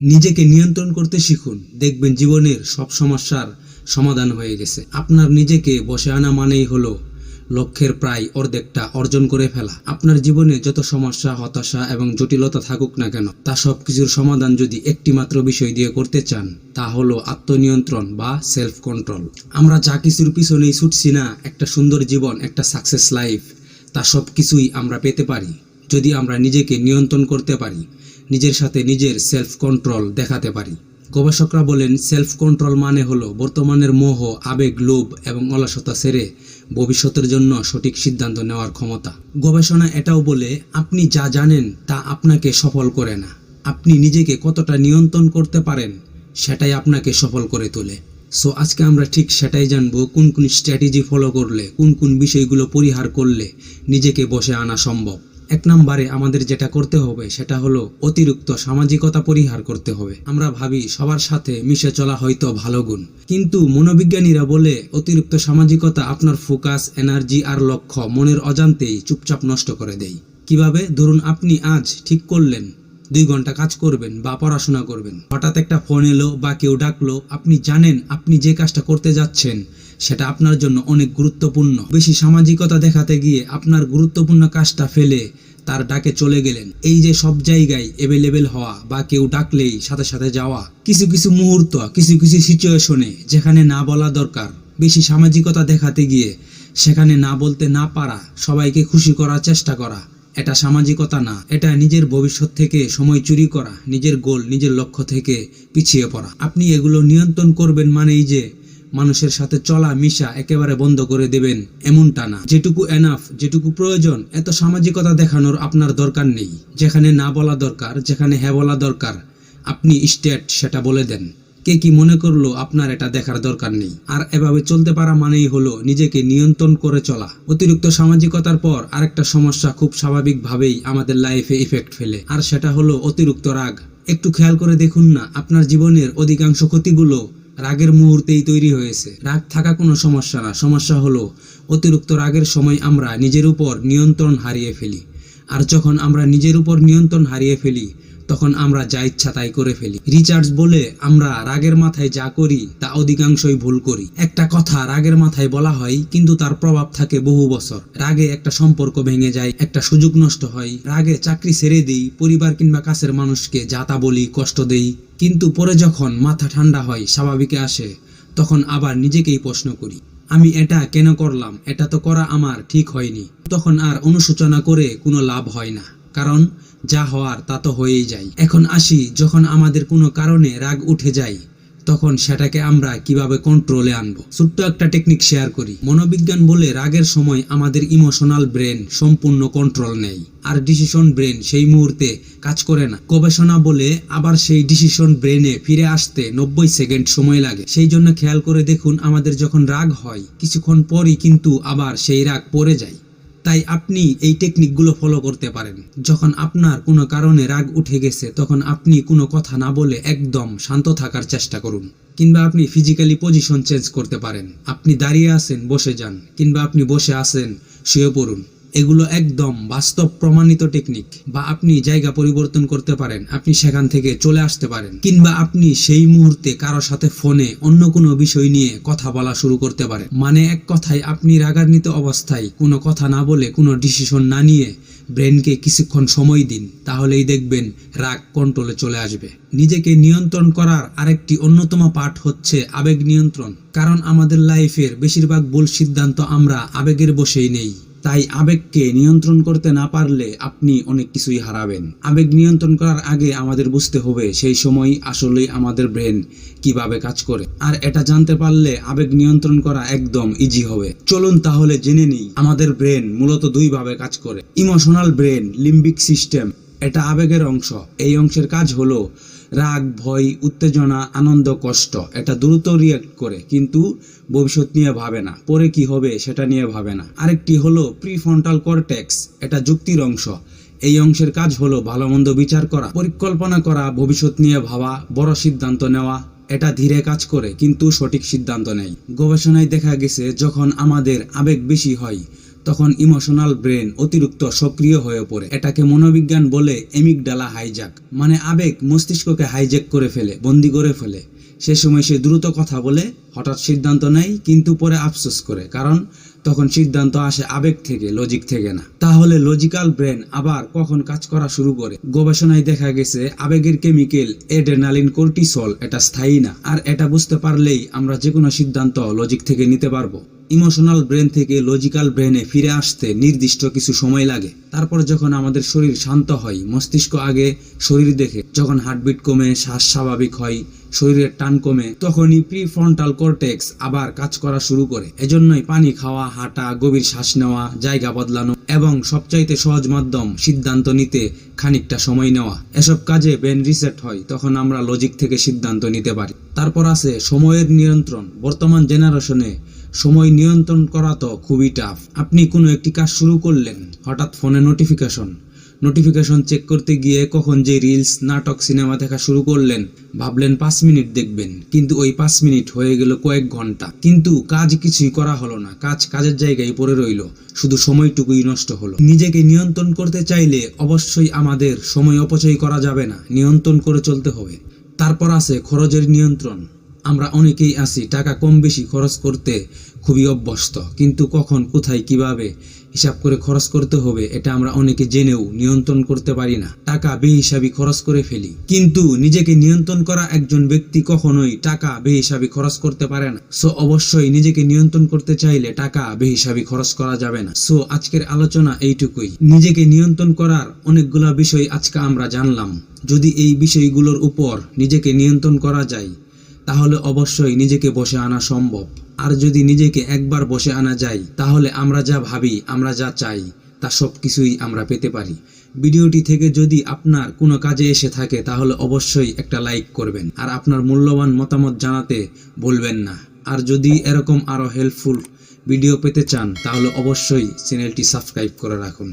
নিজেকে নিয়ন্ত্রণ করতে শিখুন, দেখবেন জীবনের সব সমস্যার সমাধান হয়ে গেছে। আপনার নিজেকে বশে আনা মানেই হলো লক্ষ্যের প্রায় অর্ধেকটা অর্জন করে ফেলা। আপনার জীবনে যত সমস্যা, হতাশা এবং জটিলতা থাকুক না কেন, তা সব কিছুর সমাধান যদি একটি মাত্র বিষয় দিয়ে করতে চান, তা হলো আত্মনিয়ন্ত্রণ বা সেলফ কন্ট্রোল। আমরা যা কিছুর পিছনেই ছুটছি না, একটা সুন্দর জীবন, একটা সাকসেস লাইফ, তা সব কিছুই আমরা পেতে পারি যদি আমরা নিজেকে নিয়ন্ত্রণ করতে পারি, নিজের সাথে নিজের সেলফ কন্ট্রোল দেখাতে পারি। গবেষকরা বলেন, সেলফ কন্ট্রোল মানে হলো বর্তমানের মোহ, আবেগ, লোভ এবং অলসতা ছেড়ে ভবিষ্যতের জন্য সঠিক সিদ্ধান্ত নেওয়ার ক্ষমতা। গবেষণা এটাও বলে, আপনি যা জানেন তা আপনাকে সফল করে না, আপনি নিজেকে কতটা নিয়ন্ত্রণ করতে পারেন সেটাই আপনাকে সফল করে তোলে। সো আজকে আমরা ঠিক সেটাই জানবো, কোন কোন স্ট্র্যাটেজি ফলো করলে, কোন কোন বিষয়গুলো পরিহার করলে নিজেকে বশে আনা সম্ভব। এক নম্বরে আমাদের যেটা করতে হবে সেটা হলো অতিরিক্ত সামাজিকতা পরিহার করতে হবে। আমরা ভাবি সবার সাথে মিশে চলা হয়তো ভালো গুণ, কিন্তু মনোবিজ্ঞানীরা বলে অতিরিক্ত সামাজিকতা আপনার ফোকাস, এনার্জি আর লক্ষ্য মনের অজান্তেই চুপচাপ নষ্ট করে দেয়। কিভাবে? ধরুন আপনি আজ ঠিক করলেন 2 ঘন্টা কাজ করবেন বা পড়াশোনা করবেন, হঠাৎ একটা ফোন এলো বা কেউ ডাকলো, আপনি জানেন আপনি যে কাজটা করতে যাচ্ছেন সেটা আপনার জন্য অনেক গুরুত্বপূর্ণ। বেশি সামাজিকতা দেখাতে গিয়ে আপনার গুরুত্বপূর্ণ কাজটা ফেলে তার ডাকে চলে গেলেন। এই যে সব জায়গায় অ্যাভেলেবেল হওয়া বা কেউ ডাকলেই সাথে সাথে যাওয়া, কিছু কিছু মুহূর্ত, কিছু কিছু সিচুয়েশনে যেখানে না বলা দরকার, বেশি সামাজিকতা দেখাতে গিয়ে সেখানে না বলতে না পারা, সবাইকে খুশি করার চেষ্টা করা, এটা সামাজিকতা না, এটা নিজের ভবিষ্যৎ থেকে সময় চুরি করা, নিজের গোল, নিজের লক্ষ্য থেকে পিছিয়ে পড়া। আপনি এগুলো নিয়ন্ত্রণ করবেন মানেই যে মানুষের সাথে চলা মিশা একেবারে বন্ধ করে দেবেন এমনটা না। যেটুকু এনাফ, যেটুকু প্রয়োজন, এত সামাজিকতা দেখানোর আপনার দরকার নেই। যেখানে না বলা দরকার, যেখানে হ্যাঁ বলা দরকার, আপনি স্টেট সেটা বলে দেন। কে কি মনে করলো আপনার এটা দেখার দরকার নেই। আর এভাবে চলতে পারা মানেই হলো নিজেকে নিয়ন্ত্রণ করে চলা। অতিরিক্ত সামাজিকতার পর আরেকটা সমস্যা খুব স্বাভাবিকভাবেই আমাদের লাইফে ইফেক্ট ফেলে, আর সেটা হলো অতিরিক্ত রাগ। একটু খেয়াল করে দেখুন না, আপনার জীবনের অধিকাংশ ক্ষতিগুলো রাগের মুহূর্তেই তৈরি হয়েছে। রাগ থাকা কোনো সমস্যা না, সমস্যা হলো অতিরিক্ত রাগের সময় আমরা নিজের উপর নিয়ন্ত্রণ হারিয়ে ফেলি। আর যখন আমরা নিজের উপর নিয়ন্ত্রণ হারিয়ে ফেলি, তখন আমরা যা ইচ্ছা তাই করে ফেলি। রিচার্ড বলে, আমরা রাগের মাথায় যা করি তা অধিকাংশই ভুল করি। একটা কথা রাগের মাথায় বলা হয়, কিন্তু তার প্রভাব থাকে বহু বছর। রাগে একটা সম্পর্ক ভেঙে যায়, একটা সুযোগ নষ্ট হয়, রাগে চাকরি ছেড়ে দিই, পরিবার কিংবা কাছের মানুষকে যা তা বলি, কষ্ট দেই। কিন্তু পরে যখন মাথা ঠান্ডা হয়, স্বাভাবিকে আসে, তখন আবার নিজেকেই প্রশ্ন করি, আমি এটা কেন করলাম, এটা তো করা আমার ঠিক হয়নি। তখন আর অনুশোচনা করে কোনো লাভ হয় না, কারণ যা হওয়ার তা তো হয়েই যায়। এখন আসি, যখন আমাদের কোনো কারণে রাগ উঠে যায়, তখন সেটাকে আমরা কিভাবে কন্ট্রোলে আনবো। ছোট্ট একটা টেকনিক শেয়ার করি। মনোবিজ্ঞান বলে, রাগের সময় আমাদের ইমোশনাল ব্রেন সম্পূর্ণ কন্ট্রোল নেয়, আর ডিসিশন ব্রেন সেই মুহূর্তে কাজ করে না। গবেষণা বলে, আবার সেই ডিসিশন ব্রেনে ফিরে আসতে 90 সেকেন্ড সময় লাগে। সেই জন্য খেয়াল করে দেখুন, আমাদের যখন রাগ হয়, কিছুক্ষণ পরই কিন্তু আবার সেই রাগ পড়ে যায়। তাই আপনি এই টেকনিকগুলো ফলো করতে পারেন। যখন আপনার কোনো কারণে রাগ উঠে গেছে, তখন আপনি কোনো কথা না বলে একদম শান্ত থাকার চেষ্টা করুন। কিংবা আপনি ফিজিক্যালি পজিশন চেঞ্জ করতে পারেন। আপনি দাঁড়িয়ে আছেন, বসে যান, কিংবা আপনি বসে আছেন, শুয়ে পড়ুন। এগুলো একদম বাস্তব প্রমাণিত টেকনিক। বা আপনি জায়গা পরিবর্তন করতে পারেন, আপনি সেখান থেকে চলে আসতে পারেন। কিংবা আপনি সেই মুহূর্তে কারোর সাথে ফোনে অন্য কোনো বিষয় নিয়ে কথা বলা শুরু করতে পারেন। মানে এক কথায়, আপনি রাগান্বিত অবস্থায় কোনো কথা না বলে, কোনো ডিসিশন না নিয়ে ব্রেনকে কিছুক্ষণ সময় দিন, তাহলেই দেখবেন রাগ কন্ট্রোলে চলে আসবে। নিজেকে নিয়ন্ত্রণ করার আরেকটি অন্যতম পার্ট হচ্ছে আবেগ নিয়ন্ত্রণ। কারণ আমাদের লাইফের বেশিরভাগ ভুল সিদ্ধান্ত আমরা আবেগের বশেই নেই। তাই আবেগকে নিয়ন্ত্রণ করতে না পারলে আপনি অনেক কিছুই হারাবেন। আবেগ নিয়ন্ত্রণ করার আগে আমাদের বুঝতে হবে সেই সময় আসলেই আমাদের ব্রেন কিভাবে কাজ করে। আর এটা জানতে পারলে আবেগ নিয়ন্ত্রণ করা একদম ইজি হবে। চলুন তাহলে জেনে নিই, আমাদের ব্রেন মূলত 2 ভাবে কাজ করে। ইমোশনাল ব্রেন, লিম্বিক সিস্টেম, এটা আবেগের অংশ। এই অংশের কাজ হলো রাগ, ভয়, উত্তেজনা, আনন্দ, কষ্ট, এটা দ্রুত রিয়াক্ট করে, কিন্তু ভবিষ্যৎ নিয়ে ভাবে না, পরে কি হবে সেটা নিয়ে ভাবে না। আরেকটি হলো প্রিফ্রন্টাল কর্টেক্স, এটা যুক্তির অংশ। এই অংশের কাজ হলো ভালো মন্দ বিচার করা, পরিকল্পনা করা, ভবিষ্যৎ নিয়ে ভাবা, বড় সিদ্ধান্ত নেওয়া। এটা ধীরে কাজ করে, কিন্তু সঠিক সিদ্ধান্ত নেয়। গবেষণায় দেখা গেছে, যখন আমাদের আবেগ বেশি হয়, তখন ইমোশনাল ব্রেন অতিরিক্ত সক্রিয় হয়ে পড়ে। এটাকে মনোবিজ্ঞান বলে এমিগডালা হাইজ্যাক, মানে আবেগ মস্তিষ্ককে হাইজ্যাক করে ফেলে, বন্দি করে ফেলে। সে সময় সে দ্রুত কথা বলে, হঠাৎ সিদ্ধান্ত নেয়, কিন্তু পরে আফসোস করে, কারণ তখন সিদ্ধান্ত আসে আবেগ থেকে, লজিক থেকে না। তাহলে লজিক্যাল ব্রেন আবার কখন কাজ করা শুরু করে? গবেষণায় দেখা গেছে আবেগের কেমিক্যাল অ্যাড্রেনালিন, কর্টিসল এটা স্থায়ী না, আর এটা বুঝতে পারলেই আমরা যে কোনো সিদ্ধান্ত লজিক থেকে নিতে পারবো। ইমোশনাল ব্রেন থেকে লজিক্যাল ব্রেনে ফিরে আসতে নির্দিষ্ট কিছু সময় লাগে। তারপর যখন আমাদের শরীর শান্ত হয়, মস্তিষ্ক আগে শরীর দেখে, যখন হার্টবিট কমে, শ্বাস স্বাভাবিক হয়, শরীরের টান কমে, তখনই প্রিফ্রন্টাল কর্টেক্স আবার কাজ করা শুরু করে। এজন্যই পানি খাওয়া, হাঁটা, গভীর শ্বাস নেওয়া, জায়গা বদলানো এবং সবচাইতে সহজ মাধ্যম সিদ্ধান্ত নিতে খানিকটা সময় নেওয়া, এসব কাজে ব্রেন রিসেট হয়, তখন আমরা লজিক থেকে সিদ্ধান্ত নিতে পারি। তারপর আছে সময়ের নিয়ন্ত্রণ। বর্তমান জেনারেশনে সময় নিয়ন্ত্রণ করা তো খুবই টাফ। আপনি কোনো একটি কাজ শুরু করলেন, হঠাৎ ফোনে নোটিফিকেশন চেক করতে গিয়ে কখন যে রিলস, নাটক, সিনেমা দেখা শুরু করলেন, ভাবলেন 5 মিনিট দেখবেন, কিন্তু ওই 5 মিনিট হয়ে গেল কয়েক ঘন্টা, কিন্তু কাজ কিছুই করা হলো না, কাজের জায়গায় পড়ে রইল, শুধু সময়টুকুই নষ্ট হলো। নিজেকে নিয়ন্ত্রণ করতে চাইলে অবশ্যই আমাদের সময় অপচয় করা যাবে না, নিয়ন্ত্রণ করে চলতে হবে। তারপর আছে খরচের নিয়ন্ত্রণ। আমরা অনেকেই আছি টাকা কম বেশি খরচ করতে খুবই অভ্যস্ত, কিন্তু কখন, কোথায়, কিভাবে হিসাব করে খরচ করতে হবে এটা আমরা অনেকে জেনেও নিয়ন্ত্রণ করতে পারি না। টাকা বেহিসাবি খরচ করে ফেলি। কিন্তু নিজেকে নিয়ন্ত্রণ করা একজন ব্যক্তি কখনোই টাকা বেহিসাবি খরচ করতে পারে না। সো অবশ্যই নিজেকে নিয়ন্ত্রণ করতে চাইলে টাকা বেহিসাবি খরচ করা যাবে না। সো আজকের আলোচনা এইটুকুই। নিজেকে নিয়ন্ত্রণ করার অনেকগুলো বিষয় আজকে আমরা জানলাম। যদি এই বিষয়গুলোর উপর নিজেকে নিয়ন্ত্রণ করা যায়, তাহলে অবশ্যই নিজেকে বশে আনা সম্ভব। আর যদি নিজেকে একবার বশে আনা যায়, তাহলে আমরা যা ভাবি, আমরা যা চাই, তা সব কিছুই আমরা পেতে পারি। ভিডিওটি থেকে যদি আপনার কোনো কাজে এসে থাকে, তাহলে অবশ্যই একটা লাইক করবেন, আর আপনার মূল্যবান মতামত জানাতে ভুলবেন না। আর যদি এরকম আরো হেল্পফুল ভিডিও পেতে চান, তাহলে অবশ্যই চ্যানেলটি সাবস্ক্রাইব করে রাখুন।